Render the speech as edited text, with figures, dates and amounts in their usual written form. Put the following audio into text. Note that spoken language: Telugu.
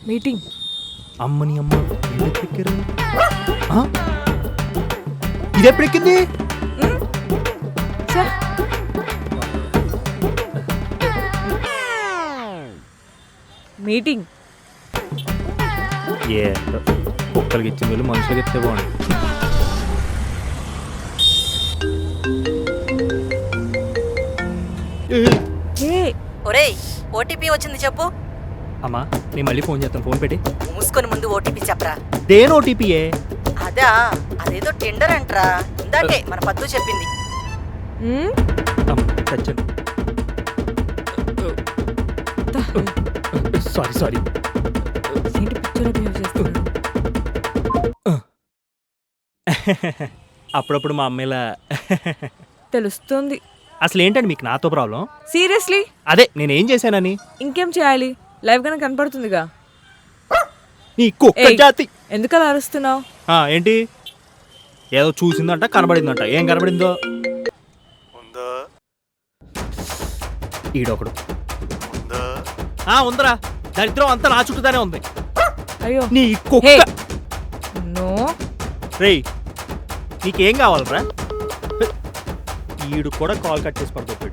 మీటింగ్. అమ్మని అమ్మ ఎక్కారు. ఇది ఎప్పుడు ఎక్కింది? మీటింగ్. ఏ కుక్కలకి ఇచ్చిన వీళ్ళు మనుషులకి ఇస్తే బాగుంది. ఒరేయ్, ఓటీపీ వచ్చింది చెప్పు. అమ్మా నేను మళ్ళీ ఫోన్ చేస్తాను, ఫోన్ పెట్టి. మూసుకొని ముందు ఓటీపీ చెప్పరా. దేని ఓటీపీయే? అదా, అదేదో టెండర్ అంటరా, ఇందాకే మన పద్దు చెప్పింది. సత్యం సారీ సారీ. అప్పుడప్పుడు మా అమ్మాయిలా తెలుస్తుంది. అసలు ఏంటండి మీకు నాతో ప్రాబ్లం? సీరియస్లీ అదే నేనేం చేశానని. ఇంకేం చేయాలి, లైవ్ గానే కనపడుతుందిగా. నీ కుక్క జాతి. ఎందుకు అలా అరుస్తున్నావు? ఏంటి ఏదో చూసిందంట, కనబడిందంట. ఏం కనబడిందో? ఈడొకడు ఉందరా, దరిద్రం అంతా నా చుట్టూదానే ఉంది. అయ్యో నీ కుక్క. నో రేయ్ నీకేం కావాలరా? ఈడు కూడా కాల్ కట్ చేసి పడుతుంది.